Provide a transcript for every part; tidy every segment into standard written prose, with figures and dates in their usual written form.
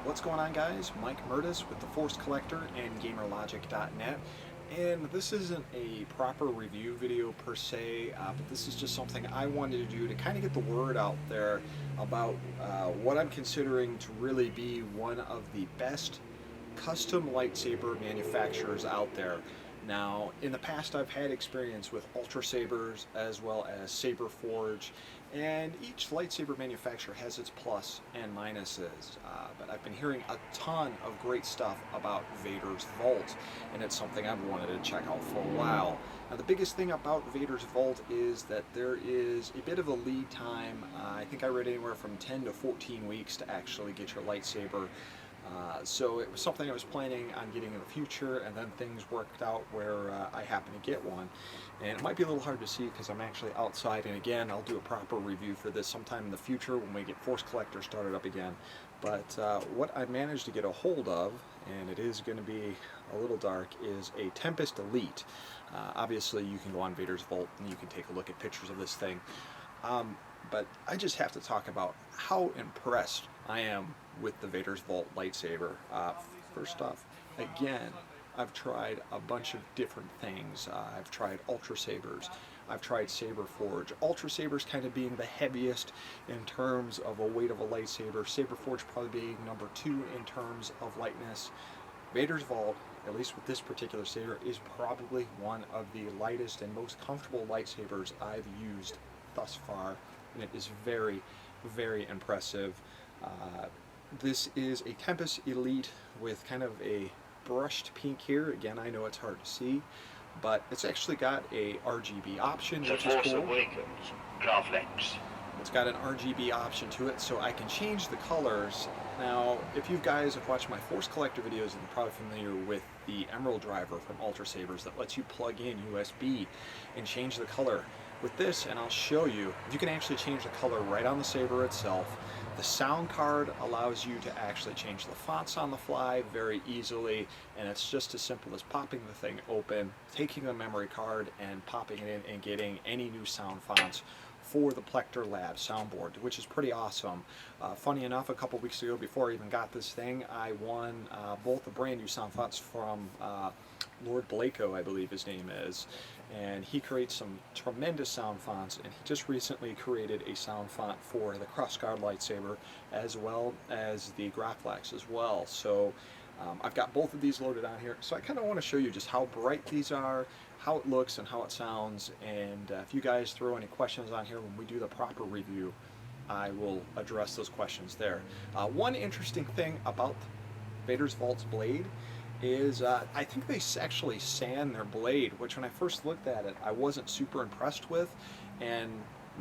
What's going on, guys? Mike Murtis with The Force Collector and GamerLogic.net, and this isn't a proper review video per se, but this is just something I wanted to do to kind of get the word out there about what I'm considering to really be one of the best custom lightsaber manufacturers out there. Now, in the past, I've had experience with Ultra Sabers as well as Saber Forge, and each lightsaber manufacturer has its plus and minuses. But I've been hearing a ton of great stuff about Vader's Vault, and it's something I've wanted to check out for a while. Now, the biggest thing about Vader's Vault is that there is a bit of a lead time. I think I read anywhere from 10 to 14 weeks to actually get your lightsaber. So it was something I was planning on getting in the future, and then things worked out where I happened to get one. And it might be a little hard to see because I'm actually outside, and again, I'll do a proper review for this sometime in the future when we get Force Collector started up again. But what I managed to get a hold of, and it is going to be a little dark, is a Tempest Elite. Obviously, you can go on Vader's Vault and you can take a look at pictures of this thing. But I just have to talk about how impressed I am with the Vader's Vault lightsaber. First off, again, I've tried a bunch of different things. I've tried Ultra Sabers, I've tried Saber Forge. Ultra Sabers kind of being the heaviest in terms of a weight of a lightsaber, Saber Forge probably being number 2 in terms of lightness. Vader's Vault, at least with this particular saber, is probably one of the lightest and most comfortable lightsabers I've used thus far, and it is very, very impressive. This is a Tempest Elite with kind of a brushed pink here. Again, I know it's hard to see, but it's actually got a RGB option, which is cool. It's got an RGB option to it, so I can change the colors. Now, if you guys have watched my Force Collector videos, you're probably familiar with the Emerald driver from Ultra Sabers that lets you plug in USB and change the color. With this, and I'll show you, you can actually change the color right on the saber itself. The sound card allows you to actually change the fonts on the fly very easily, and it's just as simple as popping the thing open, taking the memory card and popping it in and getting any new sound fonts for the Plector Lab soundboard, which is pretty awesome. Funny enough, a couple weeks ago, before I even got this thing, I won both the brand new sound fonts from Lord Blako, I believe his name is, and he creates some tremendous sound fonts, and he just recently created a sound font for the crossguard lightsaber as well as the Graflex as well. So I've got both of these loaded on here, so I kind of want to show you just how bright these are, how it looks and how it sounds, and if you guys throw any questions on here when we do the proper review, I will address those questions there. One interesting thing about Vader's Vault's blade is I think they actually sand their blade, which when I first looked at it I wasn't super impressed with, and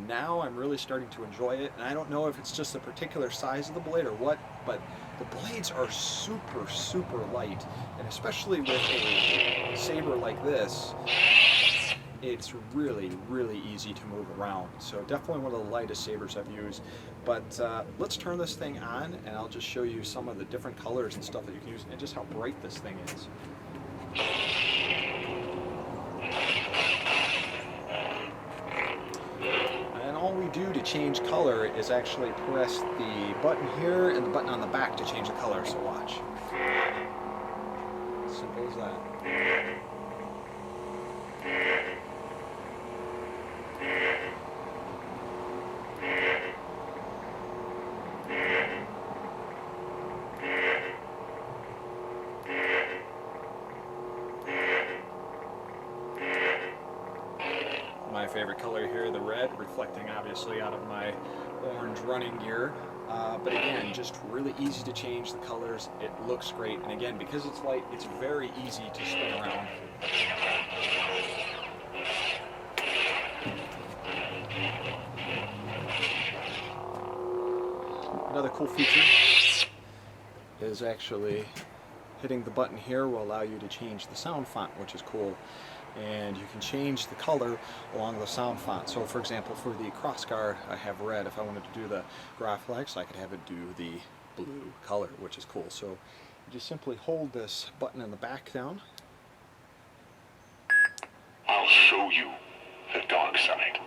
now I'm really starting to enjoy it. And I don't know if it's just the particular size of the blade or what, but the blades are super, super light, and especially with a saber like this, it's really, really easy to move around. So definitely one of the lightest sabers I've used. But let's turn this thing on, and I'll just show you some of the different colors and stuff that you can use, and just how bright this thing is. And all we do to change color is actually press the button here and the button on the back to change the color, so watch. Simple as that. My favorite color here, the red, reflecting obviously out of my orange running gear. But again, just really easy to change the colors. It looks great, and again, because it's light, it's very easy to spin around. Another cool feature is actually hitting the button here will allow you to change the sound font, which is cool. And you can change the color along the sound font. So for example, for the crossguard, I have red. If I wanted to do the Graflex, I could have it do the blue color, which is cool. So you just simply hold this button in the back down. I'll show you the dark side.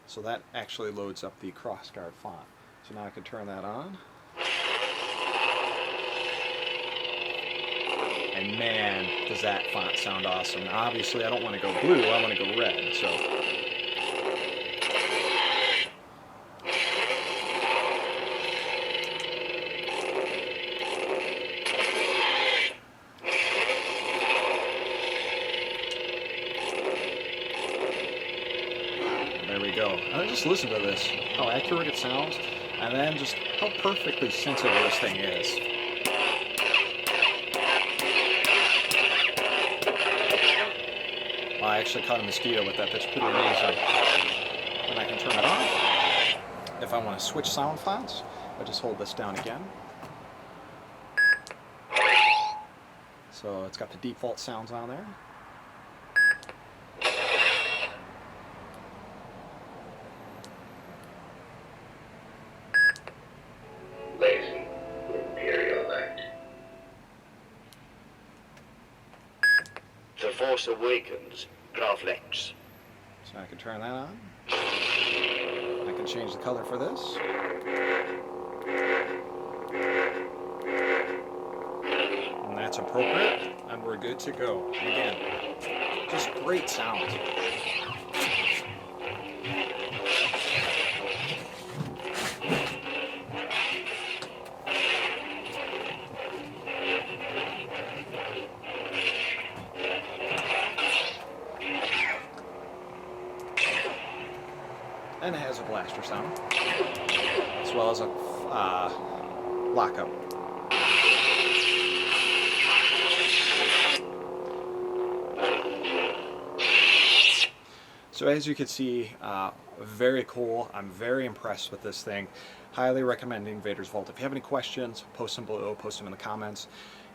So that actually loads up the crossguard font. So now I can turn that on. man, does that font sound awesome. Now, obviously, I don't want to go blue, I want to go red, so... There we go. And just listen to this, how accurate it sounds, and then just how perfectly sensitive this thing is. Well, I actually caught a mosquito with that. That's pretty amazing. And I can turn it off. If I want to switch sound fonts, I just hold this down again. So it's got the default sounds on there. Lazy Imperial Light. The Force Awakens, Graflex. So I can turn that on. I can change the color for this. And that's appropriate, and we're good to go. And again, just great sound. And it has a blaster sound, as well as a lockup. So as you can see, very cool. I'm very impressed with this thing. Highly recommending Vader's Vault. If you have any questions, post them below, post them in the comments.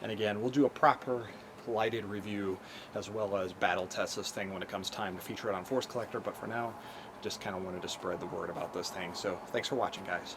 And again, we'll do a proper lighted review as well as battle test this thing when it comes time to feature it on Force Collector. But for now, just kind of wanted to spread the word about this thing. So thanks for watching, guys.